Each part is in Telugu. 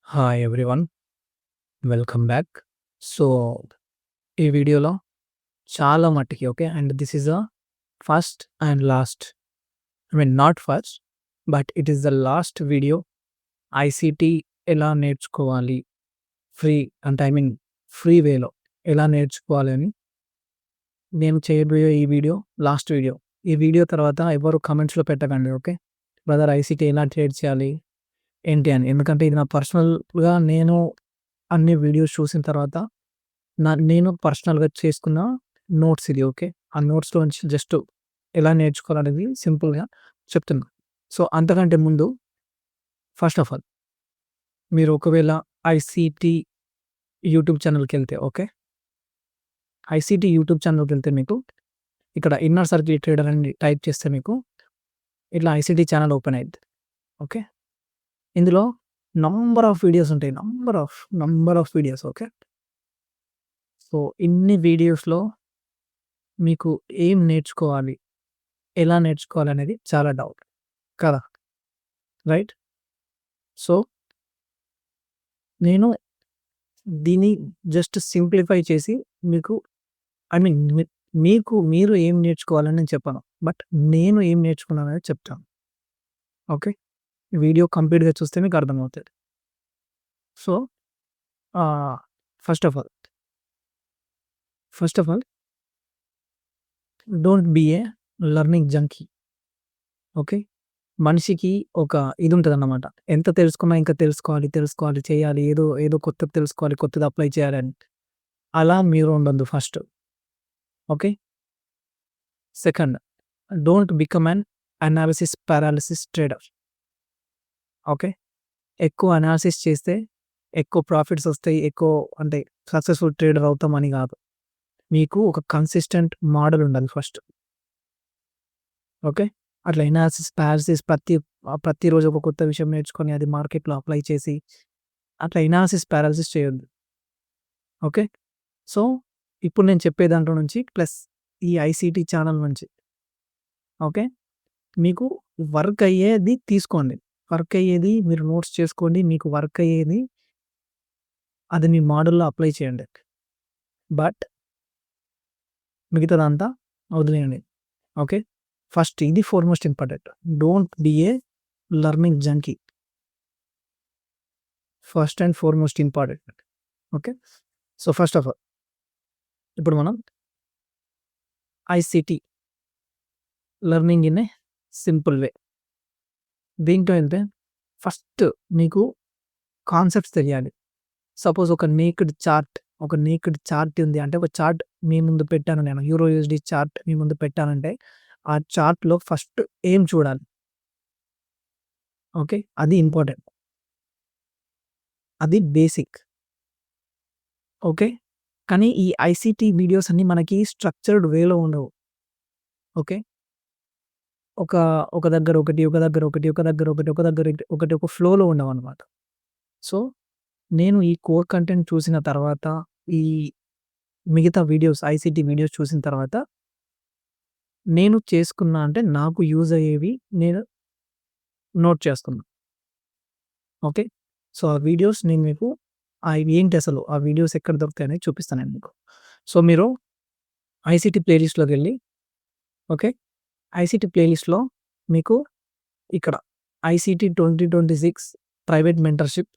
Hi everyone. Welcome back. So, ఈ వీడియోలో చాలా మట్టికి okay. And this is the first and last, not first, but it is the last video. ICT ఎలా నేర్చుకోవాలి ఫ్రీ అంటే ఫ్రీ వేలో ఎలా నేర్చుకోవాలి అని నేను చేయబోయే ఈ వీడియో లాస్ట్ వీడియో. ఈ వీడియో తర్వాత ఎవరు కామెంట్స్‌లో పెట్టకండి ఓకే. బ్రదర్ ఐసీటీ ఎలా ట్రేడ్ చేయాలి ఏంటి అని. ఎందుకంటే ఇది నా పర్సనల్‌గా నేను అన్ని వీడియోస్ చూసిన తర్వాత నేను పర్సనల్‌గా చేసుకున్న నోట్స్ ఇది ఓకే. ఆ నోట్స్‌లోంచి జస్ట్ ఎలా నేర్చుకోవాలనేది సింపుల్‌గా చెప్తున్నా. సో, అంతకంటే ముందు ఫస్ట్ ఆఫ్ ఆల్ మీరు ఒకవేళ ఐసీటీ యూట్యూబ్ ఛానల్‌కెళ్తే ఓకే. ఐసీటీ యూట్యూబ్ ఛానల్‌కెళ్తే మీకు ఇక్కడ ఇన్నర్ సర్కిల్ ట్రేడర్ అని టైప్ చేస్తే మీకు ఇట్లా ఐసీటీ ఛానల్ ఓపెన్ అయిద్ది. ఓకే. ఇందులో నంబర్ ఆఫ్ వీడియోస్ ఉంటాయి. Number of videos okay. So, ఇన్ని వీడియోస్‌లో మీకు ఏం నేర్చుకోవాలి, ఎలా నేర్చుకోవాలనేది చాలా డౌట్ కదా! రైట్? సో, నేను దీన్ని జస్ట్ సింప్లిఫై చేసి మీకు ఐ మీన్ మీరు ఏం నేర్చుకోవాలని నేను చెప్పను. బట్ నేను ఏం నేర్చుకున్నాననేది చెప్తాను. ఓకే. వీడియో కంప్లీట్‌గా చూస్తే మీకు అర్థమవుతది. So, first of all don't be a learning junkie. Okay. మనిషికి ఒక ఇది ఉంటదన్నమాట. ఎంత తెలుసుకున్నా ఇంకా తెలుసుకోవాలి, చేయాలి. ఏదో కొత్తది తెలుసుకోవాలి, కొత్తది అప్లై చేయాలని. అలా మీరు ఉండొద్దు first. Okay. Second, don't become an analysis paralysis trader. Okay. ఎక్కువ అనాలిసిస్ చేస్తే ఎక్కువ ప్రాఫిట్స్ వస్తాయి. అంటే సక్సెస్‌ఫుల్ ట్రేడర్ అవుతామని కాదు. మీకు ఒక కన్సిస్టెంట్ మోడల్ ఉండాలి ఫస్ట్. ఓకే. అట్లా ఎనాలిసిస్, పారాలిసిస్ ప్రతిరోజు ఒక కొత్త విషయం నేర్చుకొని అది మార్కెట్‌లో అప్లై చేసి అట్లా ఎనాలిసిస్, పారాలిసిస్ చేయొద్దు. ఓకే. సో, ఇప్పుడు నేను చెప్పే దాంట్లో నుంచి ప్లస్ ఈ ఐసీటీ ఛానల్ నుంచి ఓకే. మీకు వర్క్ అయ్యేది తీసుకోండి. వర్క్ అయ్యేది మీరు నోట్స్ చేసుకోండి. మీకు వర్క్ అయ్యేది అది మీ మోడల్‌లో అప్లై చేయండి. బట్ మిగతాదంతా వదిలేయండి. ఓకే. ఫస్ట్ ఇది foremost important. Don't be a learning junkie. First and foremost important. Okay. So, first of all ఇప్పుడు మనం ICT learning in a simple way. దేంట్లో అంటే ఫస్ట్ మీకు కాన్సెప్ట్స్ తెలియాలి. సపోజ్ ఒక నేక్డ్ చార్ట్ ఉంది అంటే ఒక చార్ట్ మీ ముందు పెట్టాను నేను. యూరో యూఎస్‌డి చార్ట్ మీ ముందు పెట్టానంటే ఆ చార్ట్‌లో ఫస్ట్ ఏం చూడాలి? ఓకే. అది ఇంపార్టెంట్. అది బేసిక్. ఓకే. కానీ ఈ ఐసీటీ వీడియోస్ అన్నీ మనకి స్ట్రక్చర్డ్ వేలో ఉండవు. ఓకే. ఒక ఒక దగ్గర ఒకటి, ఒక దగ్గర ఒకటి, ఒక దగ్గర ఒకటి, ఒక దగ్గర ఒకటి ఒక ఫ్లోలో ఉండవన్నమాట. సో, నేను ఈ కోర్ కంటెంట్ చూసిన తర్వాత ఈ మిగతా వీడియోస్ ఐసీటీ వీడియోస్ చూసిన తర్వాత నేను చేసుకున్నా అంటే నాకు యూజ్ అయ్యేవి నేను నోట్ చేసుకున్నా. ఓకే. సో, ఆ వీడియోస్ నేను మీకు ఏంటి అసలు ఆ వీడియోస్ ఎక్కడ దొరుకుతాయనేది చూపిస్తాను నేను మీకు. సో, మీరు ఐసీటీ ప్లేలిస్ట్‌లోకెళ్ళి ఓకే. ఐసీటీ ప్లేలిస్ట్‌లో మీకు ఇక్కడ ICT 2026 private mentorship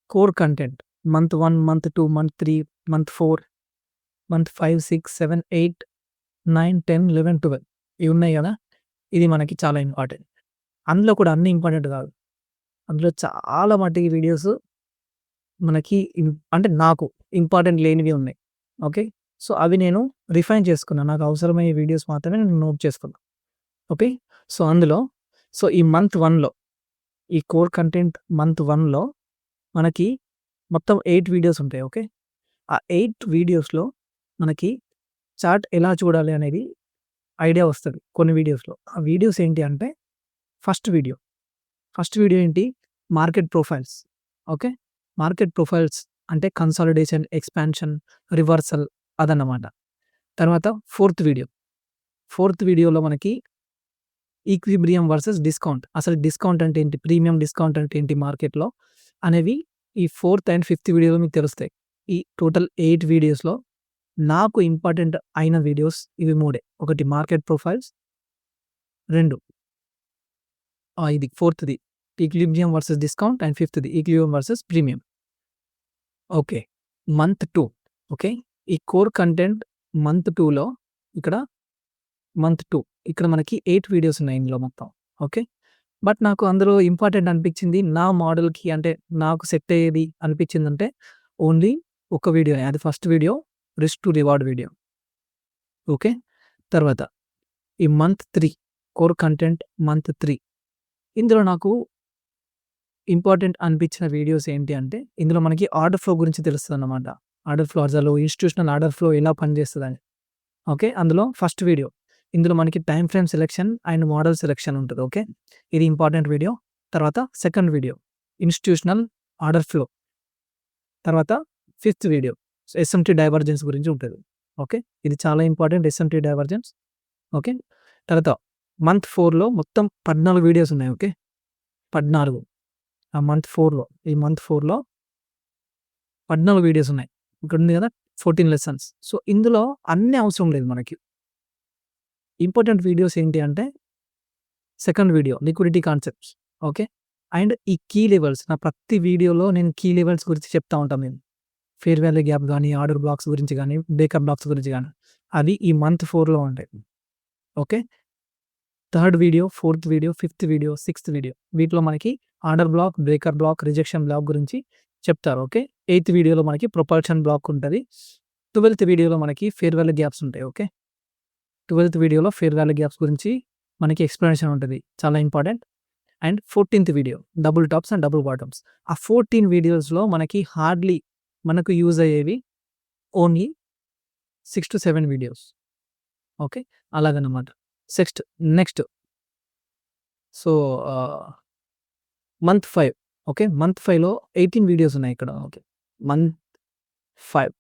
core content month 1, month 2, month 3, month 4, month 5, 6, 7, 8, 9, 10, 11, 12 ఇవి ఉన్నాయి కదా! ఇది మనకి చాలా ఇంపార్టెంట్. అందులో కూడా అన్నీ ఇంపార్టెంట్ కాదు. అందులో చాలా మటికి వీడియోస్ మనకి అంటే నాకు ఇంపార్టెంట్ లేనివి ఉన్నాయి. ఓకే. సో, అవి నేను రిఫైన్ చేసుకున్నా. నాకు అవసరమయ్యే వీడియోస్ మాత్రమే నేను నోట్ చేసుకున్నా. ఓకే. సో, అందులో ఈ మంత్ 1లో ఈ కోర్ కంటెంట్ మంత్ 1లో మనకి మొత్తం 8 వీడియోస్ ఉంటాయి. ఓకే. ఆ 8 వీడియోస్‌లో మనకి చార్ట్ ఎలా చూడాలి అనేది ఐడియా వస్తది కొన్ని వీడియోస్‌లో. ఆ వీడియోస్ ఏంటి అంటే ఫస్ట్ వీడియో ఏంటి? Market profiles. Okay. Market profiles అంటే కన్సాలిడేషన్, ఎక్స్‌పాన్షన్, రివర్సల్ అదన్నమాట. తర్వాత ఫోర్త్ వీడియోలో మనకి ఈక్విలిబ్రియం వర్సెస్ డిస్కౌంట్. అసలు డిస్కౌంట్ అంటే ఏంటి? ప్రీమియం డిస్కౌంట్ అంటే ఏంటి మార్కెట్‌లో? అనేవి ఈ 4థ్ అండ్ 5థ్ వీడియోలో మీకు తెలుస్తాయి. ఈ టోటల్ 8 వీడియోస్‌లో నాకు ఇంపార్టెంట్ అయిన వీడియోస్ ఇవి 3. ఒకటి మార్కెట్ ప్రొఫైల్స్, 2 ఇది 4థ్‌ది ఈక్విలిబ్రియం వర్సెస్ డిస్కౌంట్ అండ్ 5థ్‌ది equilibrium versus premium. Okay. Month 2 okay. ఈ కోర్ కంటెంట్ మంత్ 2లో ఇక్కడ మంత్ 2 ఇక్కడ మనకి 8 వీడియోస్ ఉన్నాయి ఇందులో మొత్తం. ఓకే. బట్ నాకు అందులో ఇంపార్టెంట్ అనిపించింది నా మోడల్‌కి అంటే నాకు సెట్ అయ్యేది అనిపించిందంటే ఓన్లీ ఒక వీడియోనే. అది first video risk to reward video. Okay. తర్వాత ఈ మంత్ 3 కోర్ కంటెంట్ మంత్ 3 ఇందులో నాకు ఇంపార్టెంట్ అనిపించిన వీడియోస్ ఏంటి అంటే ఇందులో మనకి ఆర్డర్ ఫ్లో గురించి తెలుస్తదన్నమాట. ఆర్డర్ ఫ్లో అసలు ఇన్‌స్టిట్యూషనల్ ఆర్డర్ ఫ్లో ఎలా పనిచేస్తదని. ఓకే. అందులో ఫస్ట్ వీడియో. ఇందులో మనకి time frame selection and model selection ఉంటది. ఓకే. ఇది ఇంపార్టెంట్ వీడియో. తర్వాత second video institutional order flow. తర్వాత ఫిఫ్త్ వీడియో ఎస్ఎంటీ డైవర్జెన్స్ గురించి ఉంటది. ఓకే. ఇది చాలా ఇంపార్టెంట్ ఎస్ఎంటీ డైవర్జెన్స్. ఓకే. తర్వాత మంత్ 4లో మొత్తం 14 వీడియోస్ ఉన్నాయి. ఓకే. 14 ఆ మంత్ 4లో ఈ మంత్ 4లో 14 వీడియోస్ ఉన్నాయి. ఇక్కడ ఉంది కదా 14 లెసన్స్. సో, ఇందులో అన్నీ అవసరం లేదు మనకి. ఇంపార్టెంట్ వీడియోస్ ఏంటి అంటే second video liquidity concepts. Okay. And ఈ కీ లెవెల్స్ నా ప్రతి వీడియోలో నేను కీ లెవెల్స్ గురించి చెప్తా ఉంటాను నేను. ఫెయిర్ వాల్యూ గ్యాప్ గానీ, ఆర్డర్ బ్లాక్స్ గురించి గానీ, బ్రేకప్ బ్లాక్స్ గురించి గానీ అవి ఈ మంత్ 4లో ఉంటాయి. Okay. Third video, fourth video, fifth video, sixth video వీటిలో మనకి order block, breaker block, rejection block గురించి చెప్తారు. ఓకే. ఎయిత్ వీడియోలో మనకి ప్రొపల్షన్ బ్లాక్ ఉంటది. 12థ్ వీడియోలో మనకి ఫెయిర్ వాల్యూ గ్యాప్స్ ఉంటాయి. ఓకే. 12థ్ వీడియోలో ఫెయిర్ వాల్యూ గ్యాప్స్ గురించి మనకి ఎక్స్‌ప్లనేషన్ ఉంటది. చాలా ఇంపార్టెంట్. అండ్ 14థ్ video double tops and double bottoms. ఆ 14 వీడియోస్‌లో మనకి హార్డ్‌లీ మనకు యూజ్ అయ్యేవి ఓన్లీ 6-7 వీడియోస్. ఓకే. అలాగనమాట. Next so, month 5 okay. Month 5లో 18 వీడియోస్ ఉన్నాయి ఇక్కడ. ఓకే. మంత్ 5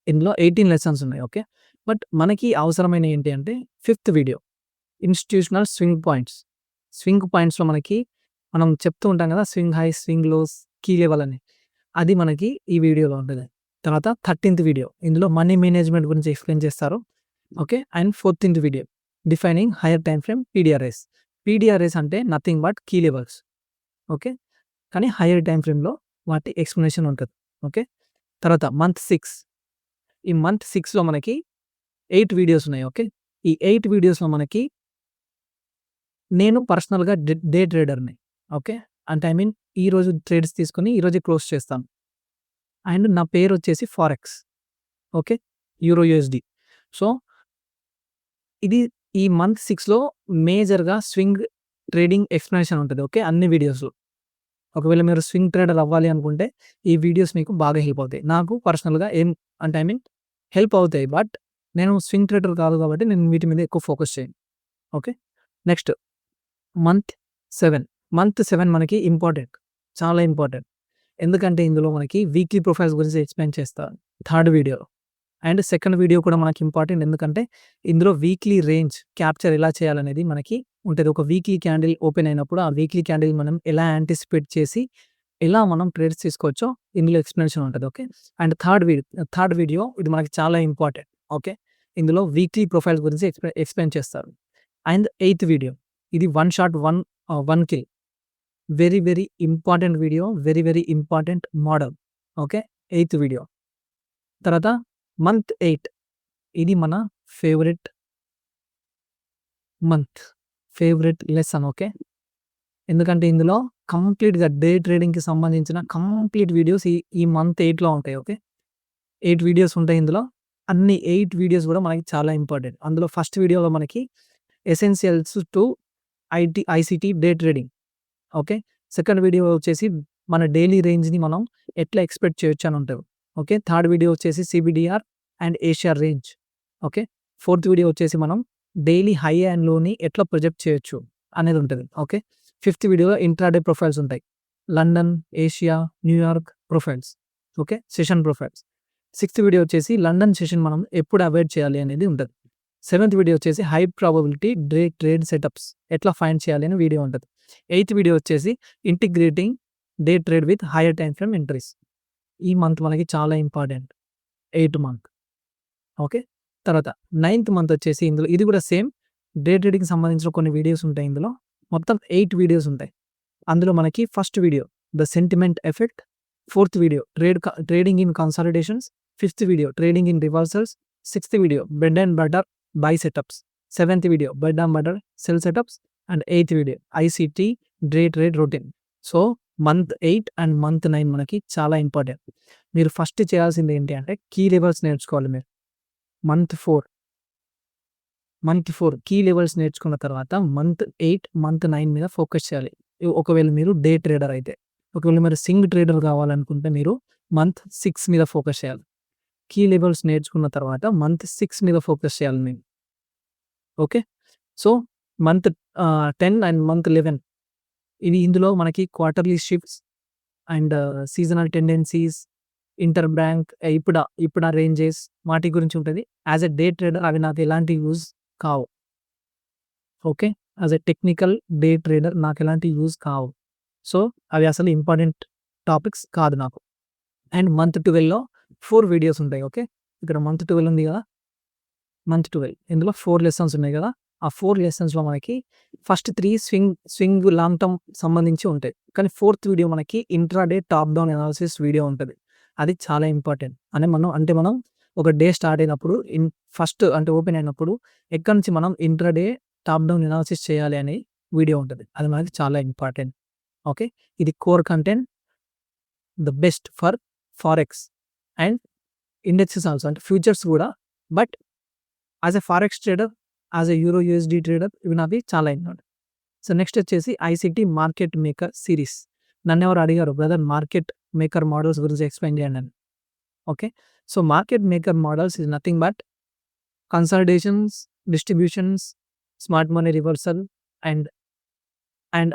ఇందులో 18 లెసన్స్ ఉన్నాయి. ఓకే. బట్ మనకి అవసరమైనవి ఏంటి అంటే fifth video institutional swing points. Swing పాయింట్స్‌లో మనకి మనం చెప్తూ ఉంటాం కదా! Swing high, swing lows, key level అని. అది మనకి ఈ వీడియోలో ఉంటది. తర్వాత 13థ్ వీడియో ఇందులో మనీ మేనేజ్మెంట్ గురించి ఎక్స్‌ప్లెయిన్ చేస్తారు. ఓకే. అండ్ 14థ్ video defining higher time frame PDRs. PDRs అంటే nothing but key levels. Okay. కానీ హైయర్ టైమ్ ఫ్రేమ్‌లో వాటి ఎక్స్‌ప్లనేషన్ ఉంటది. ఓకే. తర్వాత మంత్ 6 ఈ మంత్ 6లో మనకి 8 వీడియోస్ ఉన్నాయి. ఓకే. ఈ 8 వీడియోస్‌లో మనకి నేను పర్సనల్‌గా డే ట్రేడర్‌ని. ఓకే. అంటే ఐ మీన్ ఈరోజు ట్రేడ్స్ తీసుకొని ఈరోజే క్లోజ్ చేస్తాను. అండ్ నా పేరొచ్చేసి forex. Okay. Euro USD. So, ఇది ఈ మంత్ 6లో మేజర్‌గా స్వింగ్ ట్రేడింగ్ ఎక్స్‌ప్లనేషన్ ఉంటది. ఓకే. అన్ని వీడియోస్‌లో. ఒకవేళ మీరు స్వింగ్ ట్రేడర్ అవ్వాలి అనుకుంటే ఈ వీడియోస్ మీకు బాగా హెల్ప్ అవుతాయి. నాకు పర్సనల్‌గా ఏం అంటే ఐ మీన్ హెల్ప్ అవుతాయి. బట్ నేను స్వింగ్ ట్రేడర్ కాదు కాబట్టి నేను వీటి మీద ఎక్కువ ఫోకస్ చేయను. ఓకే. నెక్స్ట్ మంత్ 7 మంత్ 7 మనకి ఇంపార్టెంట్. చాలా ఇంపార్టెంట్. ఎందుకంటే ఇందులో మనకి వీక్లీ ప్రొఫైల్స్ గురించి ఎక్స్‌ప్లెయిన్ చేస్తా థర్డ్ వీడియోలో. అండ్ సెకండ్ వీడియో కూడా మనకి ఇంపార్టెంట్. ఎందుకంటే ఇందులో వీక్లీ రేంజ్ క్యాప్చర్ ఎలా చేయాలనేది మనకి ఉంటది. ఒక వీక్లీ క్యాండిల్ ఓపెన్ అయినప్పుడు ఆ వీక్లీ క్యాండిల్ మనం ఎలా యాంటిసిపేట్ చేసి ఎలా మనం ట్రేడ్స్ తీసుకోవచ్చో ఇందులో ఎక్స్‌ప్లనేషన్ ఉంటది. ఓకే. అండ్ థర్డ్ వీడియో ఇది మనకి చాలా ఇంపార్టెంట్. ఓకే. ఇందులో వీక్లీ ప్రొఫైల్స్ గురించి ఎక్స్‌ప్లెయిన్ చేస్తారు. అండ్ ఎయిత్ వీడియో ఇది one shot one kill. Very very important video. Very important model. Okay. Eighth video. తర్వాత మంత్ 8 ఇది మన favourite month. Favourite lesson. Okay. ఎందుకంటే ఇందులో కంప్లీట్‌గా డే ట్రేడింగ్‌కి సంబంధించిన కంప్లీట్ వీడియోస్ ఈ మంత్ 8లో ఉంటాయి. ఓకే. 8 వీడియోస్ ఉంటాయి ఇందులో. అన్ని 8 వీడియోస్ కూడా మనకి చాలా ఇంపార్టెంట్. అందులో ఫస్ట్ వీడియోలో మనకి essentials to ICT day trading. Okay. Second video వచ్చేసి మన డైలీ రేంజ్‌ని మనం ఎట్లా ఎక్స్‌పెక్ట్ చేయొచ్చు అని ఉంటది. ఓకే. థర్డ్ వీడియో వచ్చేసి CBDR and Asia range. Okay. Fourth video వచ్చేసి మనం డైలీ హై అండ్ లోని ఎట్లా ప్రొజెక్ట్ చేయొచ్చు అనేది ఉంటది. ఓకే. ఫిఫ్త్ వీడియోలో ఇంట్రాడే ప్రొఫైల్స్ ఉంటాయి. London, Asia, New York profiles. Okay. Session profiles. Sixth video వచ్చేసి లండన్ సెషన్ మనం ఎప్పుడు అవాయిడ్ చేయాలి అనేది ఉంటది. సెవెంత్ వీడియో వచ్చేసి హై ప్రాబబిలిటీ ట్రేడ్ సెటప్స్ ఎట్లా ఫైండ్ చేయాలి అని వీడియో ఉంటది. ఎయిత్ వీడియో వచ్చేసి integrating day trade with higher time frame entries. ఈ మంత్ మనకి చాలా ఇంపార్టెంట్. 8th month. ఓకే. తర్వాత 9th మంత్ వచ్చేసి ఇందులో ఇది కూడా సేమ్ డే ట్రేడింగ్‌కి సంబంధించిన కొన్ని వీడియోస్ ఉంటాయి ఇందులో. మొత్తం 8 వీడియోస్ ఉంటాయి. అందులో మనకి first video the sentiment effect, 4th video trading in consolidations, 5th video trading in reversals, 6th video bread and butter by setups, 7th video bread and butter cell setups and 8th video ICT day trade routine. So month 8 and month 9 మనకి చాలా ఇంపార్టెంట్. మీరు ఫస్ట్ చేయాల్సింది ఏంటి అంటే కీ లెవెల్స్ నేర్చుకోవాలి మీరు. మంత్ 4 కీ లెవెల్స్ నేర్చుకున్న తర్వాత మంత్ 8, మంత్ 9 మీద ఫోకస్ చేయాలి. ఒకవేళ మీరు డే ట్రేడర్ అయితే. ఒకవేళ మీరు సింగ్ ట్రేడర్ కావాలనుకుంటే మీరు మంత్ 6 మీద ఫోకస్ చేయాలి. కీ లెవెల్స్ నేర్చుకున్న తర్వాత మంత్ 6 మీద ఫోకస్ చేయాలి మీరు. Okay. So month 10 and month 11 ఇవి ఇందులో మనకి quarterly shifts and seasonal tendencies, inter bank ఇప్పుడు రేంజెస్ వాటి గురించి ఉంటుంది. యాజ్ ఎ డే ట్రేడర్ అవి నాకు ఎలాంటి యూజ్ కావు. Okay. As a technical day trader నాకు ఎలాంటి యూజ్ కావు. సో అవి అసలు ఇంపార్టెంట్ టాపిక్స్ కాదు నాకు. అండ్ మంత్ 12లో 4 వీడియోస్ ఉంటాయి. ఓకే. ఇక్కడ మంత్ 12 ఉంది కదా, మంత్ 12 ఇందులో 4 లెసన్స్ ఉన్నాయి కదా. ఆ 4 లెసన్స్‌లో మనకి ఫస్ట్ 3 స్వింగ్ లాంగ్ టర్మ్ సంబంధించి ఉంటాయి. కానీ 4th వీడియో మనకి intraday top down analysis video ఉంటది. అది చాలా ఇంపార్టెంట్. మనం ఒక డే స్టార్ట్ అయినప్పుడు ఫస్ట్ అంటే ఓపెన్ అయినప్పుడు ఎక్కడి నుంచి మనం ఇంట్రాడే టాప్ డౌన్ అనాలిసిస్ చేయాలి అనే వీడియో ఉంటది. అది మనకి చాలా ఇంపార్టెంట్. ఓకే. ఇది core content the best for forex and indexes also అంటే ఫ్యూచర్స్ కూడా. But as a forex trader, as a euro USD trader ఇవి నావి చాలా ఇంపార్టెంట్. సో నెక్స్ట్ వచ్చేసి ఐసీటీ మార్కెట్ మేకర్ సిరీస్. నన్నెవరో అడిగారు బ్రదర్ మార్కెట్ మేకర్ మోడల్స్ గురించి ఎక్స్‌ప్లెయిన్ చేయండి అని. Okay. So market maker models is nothing but consolidations, distributions, smart money reversal and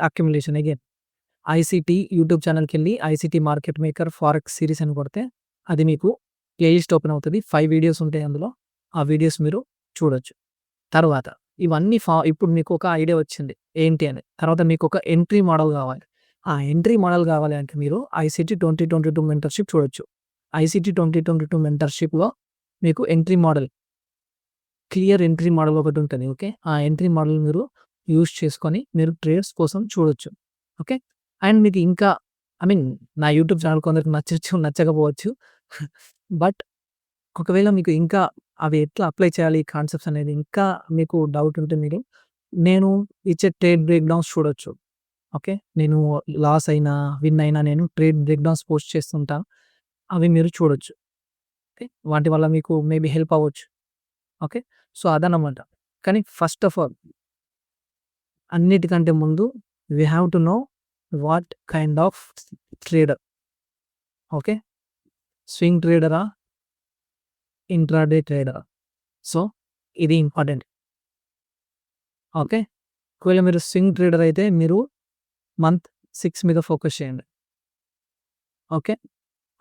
accumulation. Again ICT YouTube ఛానల్‌కెళ్ళి ICT market maker forex series అని కొడితే అది మీకు ప్లేలిస్ట్ ఓపెన్ అవుతది. 5 వీడియోస్ ఉంటాయి అందులో. ఆ వీడియోస్ మీరు చూడొచ్చు. తర్వాత ఇవన్నీ ఇప్పుడు మీకు ఒక ఐడియా వచ్చింది ఏంటి అని. తర్వాత మీకు ఒక ఎంట్రీ మోడల్ కావాలి. ఆ ఎంట్రీ మోడల్ కావాలి అంటే మీరు ఐసీటీ 2022 మెంటర్‌షిప్ చూడొచ్చు. ఐసీటీ 2022 మెంటర్‌షిప్‌లో మీకు entry model, clear entry model ఒకటి ఉంటుంది. ఓకే. ఆ ఎంట్రీ మోడల్ మీరు యూజ్ చేసుకొని మీరు ట్రేడ్స్ కోసం చూడొచ్చు. ఓకే. అండ్ మీకు ఇంకా నా యూట్యూబ్ ఛానల్ కొందరికి నచ్చొచ్చు, నచ్చకపోవచ్చు. బట్ ఒకవేళ మీకు ఇంకా అవి ఎట్లా అప్లై చేయాలి ఈ కాన్సెప్ట్స్ అనేది ఇంకా మీకు డౌట్ ఉంటే మీరు నేను ఇచ్చే ట్రేడ్ బ్రేక్ డౌన్స్ చూడొచ్చు. ఓకే. నేను లాస్ అయినా, విన్ అయినా నేను ట్రేడ్ బ్రేక్ డౌన్స్ పోస్ట్ చేస్తుంటాను. అవి మీరు చూడొచ్చు. ఓకే. వాటి వల్ల మీకు మేబీ హెల్ప్ అవ్వచ్చు. ఓకే. సో అదనమాట. కానీ ఫస్ట్ ఆఫ్ ఆల్ అన్నిటికంటే ముందు we have to know what kind of trader. Okay. Swing ట్రేడరా? ఇంట్రాడే ట్రేడరా? సో ఇది ఇంపార్టెంట్. ఓకే. ఒకవేళ మీరు స్వింగ్ ట్రేడర్ అయితే మీరు మంత్ 6 మీద ఫోకస్ చేయండి. ఓకే.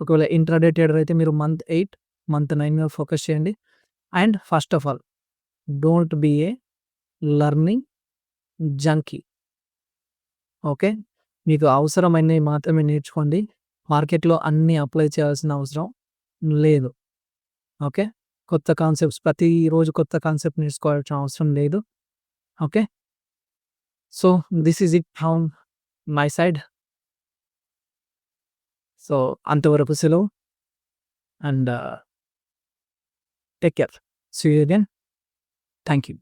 ఒకవేళ ఇంట్రాడే ట్రేడర్ అయితే మీరు మంత్ 8, మంత్ 9 మీద ఫోకస్ చేయండి. And first of all don't be a learning junkie. Okay. మీకు అవసరమైనవి మాత్రమే నేర్చుకోండి. మార్కెట్‌లో అన్నీ అప్లై చేయాల్సిన అవసరం లేదు. ఓకే. కొత్త కాన్సెప్ట్స్ ప్రతిరోజు కొత్త కాన్సెప్ట్ నేర్చుకోవాల్సిన అవసరం లేదు. Okay. So this is it from my side. So అంతవరకు సెలవు. And take care. See you again. Thank you.